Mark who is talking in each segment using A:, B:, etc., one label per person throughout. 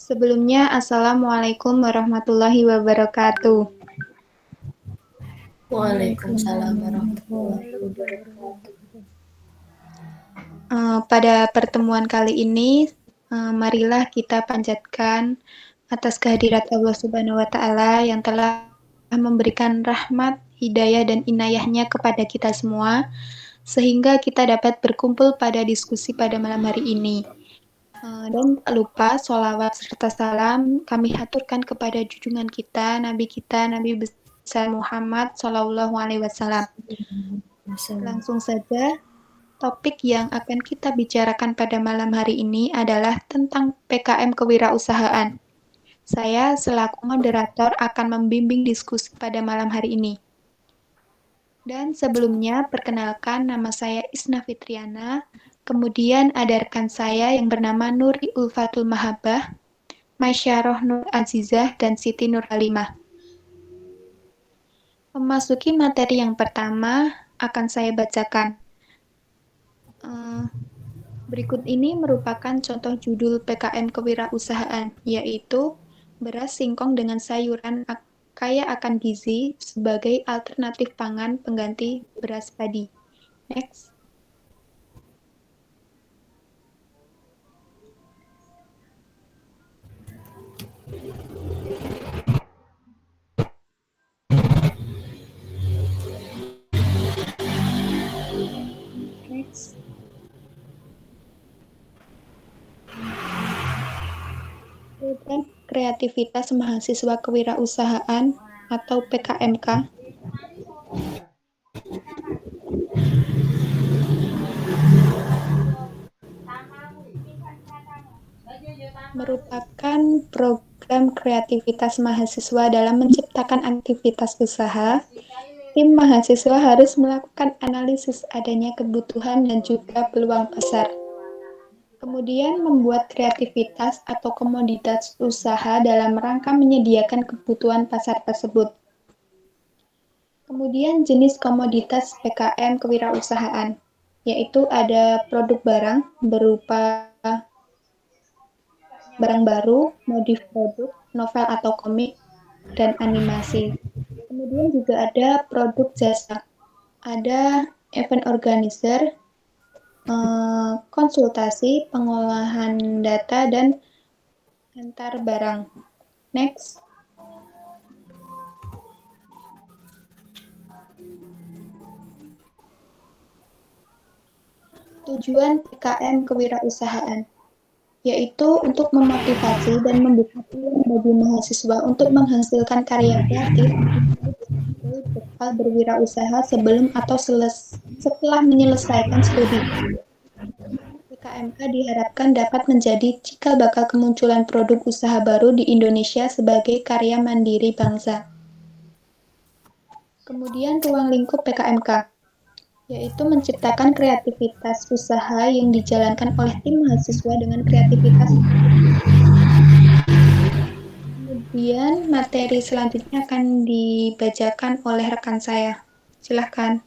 A: Sebelumnya, Assalamualaikum warahmatullahi wabarakatuh.
B: Waalaikumsalam warahmatullahi
C: Waalaikumsalam
B: wabarakatuh.
C: warahmatullahi wabarakatuh.
A: Pada pertemuan kali ini, marilah kita panjatkan atas kehadirat Allah Subhanahu wa Ta'ala yang telah memberikan rahmat, hidayah, dan inayahnya kepada kita semua, sehingga kita dapat berkumpul pada diskusi pada malam hari ini. Dan tak lupa, sholawat serta salam kami haturkan kepada junjungan kita, Nabi besar Muhammad Sallallahu Alaihi Wasallam. Langsung saja, topik yang akan kita bicarakan pada malam hari ini adalah tentang PKM kewirausahaan. Saya selaku moderator akan membimbing diskusi pada malam hari ini. Dan sebelumnya, perkenalkan nama saya Isna Fitriana, kemudian ada rekan saya yang bernama Nuri Ulfatul Mahabah, Masyaroh Nur Azizah, dan Siti Nur Halimah. Memasuki materi yang pertama, akan saya bacakan. Berikut ini merupakan contoh judul PKM kewirausahaan, yaitu beras singkong dengan sayuran kaya akan gizi sebagai alternatif pangan pengganti beras padi. Next. Next. Program Kreativitas Mahasiswa Kewirausahaan atau PKMK merupakan program kreativitas mahasiswa dalam menciptakan aktivitas usaha. Tim mahasiswa harus melakukan analisis adanya kebutuhan dan juga peluang pasar. Kemudian membuat kreativitas atau komoditas usaha dalam rangka menyediakan kebutuhan pasar tersebut. Kemudian jenis komoditas PKM kewirausahaan, yaitu ada produk barang berupa barang baru, modif produk, novel atau komik, dan animasi. Kemudian juga ada produk jasa, ada event organizer, konsultasi, pengolahan data, dan antar barang. Next. Tujuan PKM kewirausahaan yaitu untuk memotivasi dan membuka peluang bagi mahasiswa untuk menghasilkan karya kreatif sebagai bekal berwirausaha sebelum atau setelah menyelesaikan studi. PKMK diharapkan dapat menjadi cikal bakal kemunculan produk usaha baru di Indonesia sebagai karya mandiri bangsa. Kemudian ruang lingkup PKMK, yaitu menciptakan kreativitas usaha yang dijalankan oleh tim mahasiswa dengan kreativitas. Kemudian materi selanjutnya akan dibacakan oleh rekan saya. Silahkan.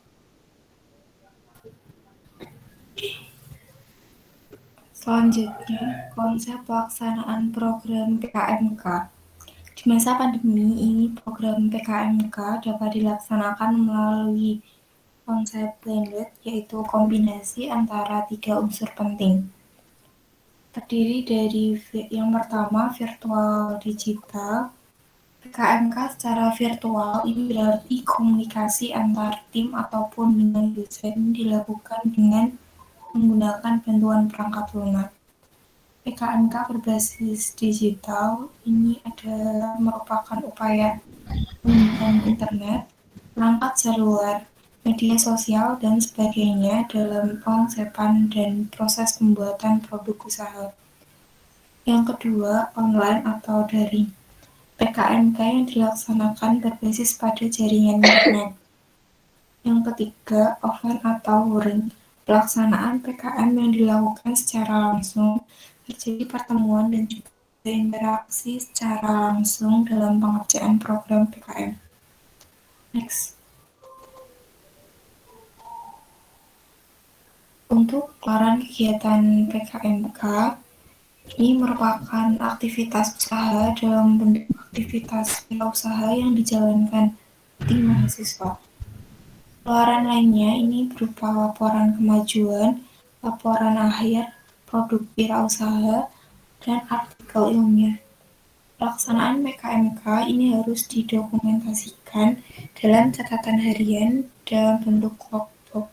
B: Selanjutnya, konsep pelaksanaan program PKMK. Di masa pandemi ini, program PKMK dapat dilaksanakan melalui konsep blended, yaitu kombinasi antara 3 unsur penting. Terdiri dari yang pertama, virtual digital. PKMK secara virtual ini berarti komunikasi antar tim ataupun dengan dosen dilakukan dengan menggunakan bantuan perangkat lunak. PKMK berbasis digital ini adalah merupakan upaya menggunakan internet, perangkat seluler, media sosial, dan sebagainya dalam pengosepan dan proses pembuatan produk usaha. Yang kedua, online atau daring. PKMK yang dilaksanakan berbasis pada jaringan internet. Yang ketiga, offline atau luring. Pelaksanaan PKM yang dilakukan secara langsung, terjadi pertemuan dan juga interaksi secara langsung dalam pengerjaan program PKM. Next. Untuk pelaran kegiatan PKMK, Ini merupakan aktivitas usaha dalam bentuk aktivitas wirausaha yang dijalankan tim mahasiswa. Keluaran lainnya ini berupa laporan kemajuan, laporan akhir, produk wirausaha, dan artikel ilmiah. Pelaksanaan PKMK ini harus didokumentasikan dalam catatan harian dalam bentuk logbook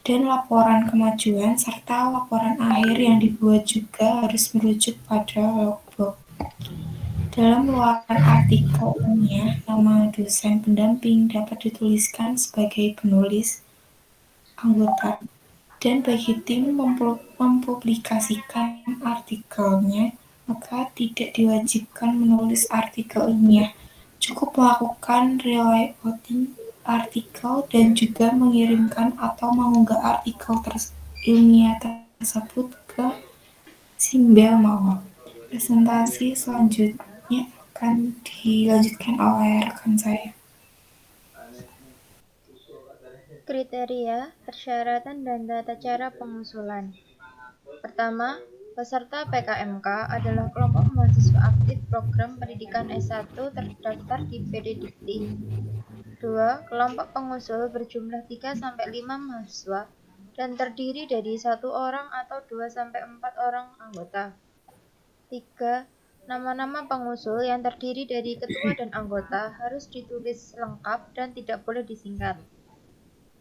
B: dan laporan kemajuan serta laporan akhir yang dibuat juga harus merujuk pada logbook. Dalam luaran artikel ilmiah, nama dosen pendamping dapat dituliskan sebagai penulis anggota dan bagi tim mempublikasikan artikelnya, maka tidak diwajibkan menulis artikel ilmiah. Cukup melakukan relayouting artikel dan juga mengirimkan atau mengunggah artikel ilmiah tersebut ke Simbel Mawar. Presentasi selanjutnya akan dilanjutkan oleh rekan saya.
C: Kriteria, persyaratan, dan tata cara pengusulan. Pertama, peserta PKMK adalah kelompok mahasiswa aktif program pendidikan S1 terdaftar di PDDikti. 2. Kelompok pengusul berjumlah 3-5 mahasiswa dan terdiri dari 1 orang atau 2-4 orang anggota. 3. Nama-nama pengusul yang terdiri dari ketua dan anggota harus ditulis lengkap dan tidak boleh disingkat.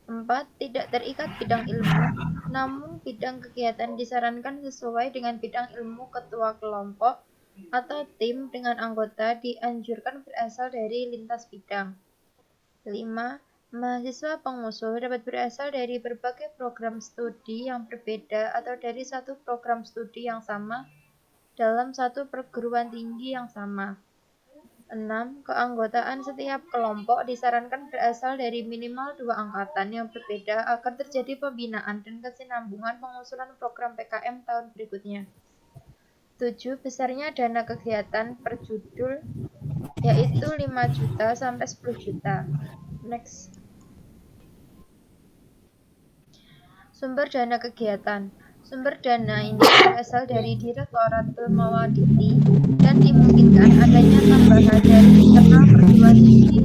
C: 4. Tidak terikat bidang ilmu, namun bidang kegiatan disarankan sesuai dengan bidang ilmu ketua kelompok atau tim dengan anggota dianjurkan berasal dari lintas bidang. 5. Mahasiswa pengusul dapat berasal dari berbagai program studi yang berbeda atau dari satu program studi yang sama dalam satu perguruan tinggi yang sama. 6. Keanggotaan setiap kelompok disarankan berasal dari minimal 2 angkatan yang berbeda agar terjadi pembinaan dan kesinambungan pengusulan program PKM tahun berikutnya. 7. Besarnya dana kegiatan per judul yaitu 5 juta sampai 10 juta. Next. Sumber dana kegiatan. Sumber dana ini berasal dari Direktorat Ilmawa Dikti dan dimungkinkan adanya tambahan dari internal perguruan tinggi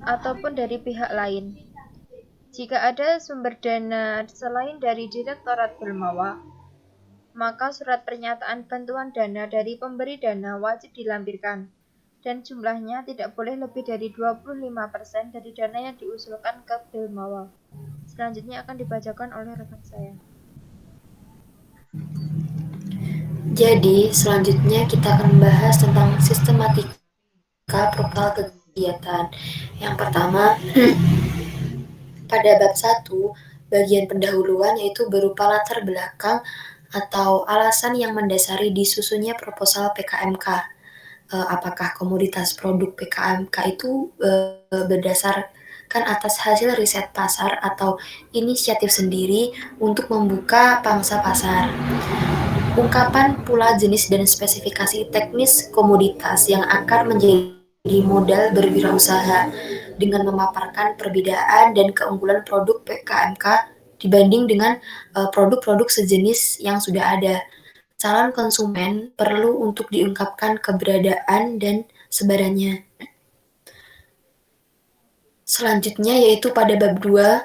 C: ataupun dari pihak lain. Jika ada sumber dana selain dari Direktorat Ilmawa, maka surat pernyataan bantuan dana dari pemberi dana wajib dilampirkan dan jumlahnya tidak boleh lebih dari 25% dari dana yang diusulkan ke Bilmawa. Selanjutnya akan dibacakan oleh rekan saya.
D: Jadi, selanjutnya kita akan membahas tentang sistematika profil kegiatan. Yang pertama, pada bab 1, bagian pendahuluan yaitu berupa latar belakang atau alasan yang mendasari disusunnya proposal PKMK. Apakah komoditas produk PKMK itu berdasarkan atas hasil riset pasar atau inisiatif sendiri untuk membuka pangsa pasar. Ungkapan pula jenis dan spesifikasi teknis komoditas yang akan menjadi modal berwirausaha dengan memaparkan perbedaan dan keunggulan produk PKMK dibanding dengan produk-produk sejenis yang sudah ada. Calon konsumen perlu untuk diungkapkan keberadaan dan sebarannya. Selanjutnya yaitu pada bab 2,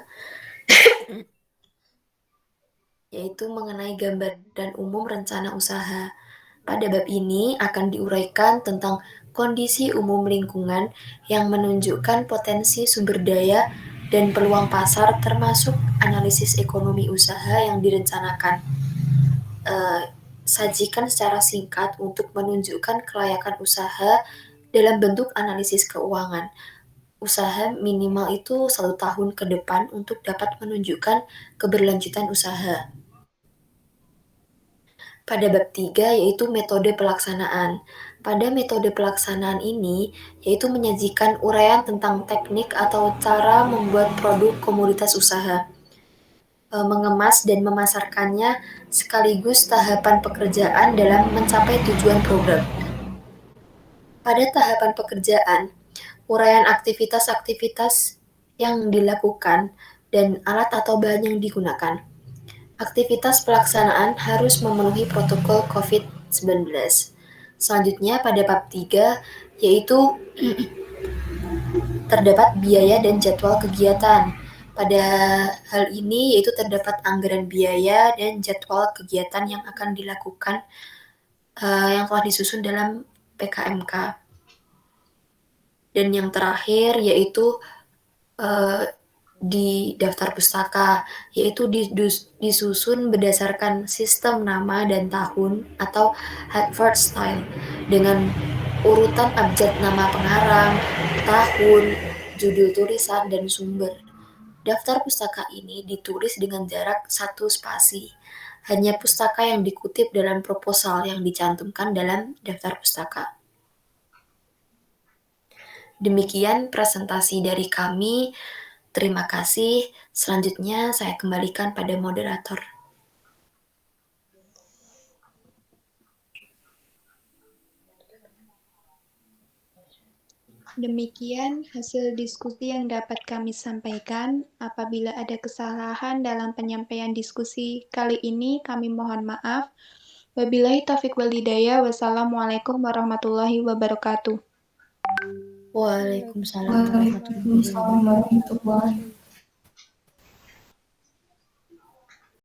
D: yaitu mengenai gambaran umum rencana usaha. Pada bab ini akan diuraikan tentang kondisi umum lingkungan yang menunjukkan potensi sumber daya dan peluang pasar termasuk analisis ekonomi usaha yang direncanakan. Sajikan secara singkat untuk menunjukkan kelayakan usaha dalam bentuk analisis keuangan. Usaha minimal itu 1 tahun ke depan untuk dapat menunjukkan keberlanjutan usaha. Pada bab 3 yaitu metode pelaksanaan. Pada metode pelaksanaan ini yaitu menyajikan uraian tentang teknik atau cara membuat produk komoditas usaha, mengemas dan memasarkannya sekaligus tahapan pekerjaan dalam mencapai tujuan program. Pada tahapan pekerjaan, uraian aktivitas-aktivitas yang dilakukan dan alat atau bahan yang digunakan. Aktivitas pelaksanaan harus memenuhi protokol COVID-19. Selanjutnya pada bab 3 yaitu terdapat biaya dan jadwal kegiatan. Pada hal ini yaitu terdapat anggaran biaya dan jadwal kegiatan yang akan dilakukan yang telah disusun dalam PKMK. Dan yang terakhir yaitu di daftar pustaka, yaitu disusun berdasarkan sistem nama dan tahun atau Harvard style dengan urutan abjad nama pengarang, tahun, judul tulisan, dan sumber. Daftar pustaka ini ditulis dengan jarak 1 spasi. Hanya pustaka yang dikutip dalam proposal yang dicantumkan dalam daftar pustaka. Demikian presentasi dari kami. Terima kasih. Selanjutnya saya kembalikan pada moderator.
A: Demikian hasil diskusi yang dapat kami sampaikan. Apabila ada kesalahan dalam penyampaian diskusi kali ini, kami mohon maaf. Wabillahi taufiq wal hidayah. Wassalamualaikum warahmatullahi wabarakatuh.
D: Waalaikumsalam warahmatullahi wabarakatuh.
B: Waalaikumsalam warahmatullahi wabarakatuh.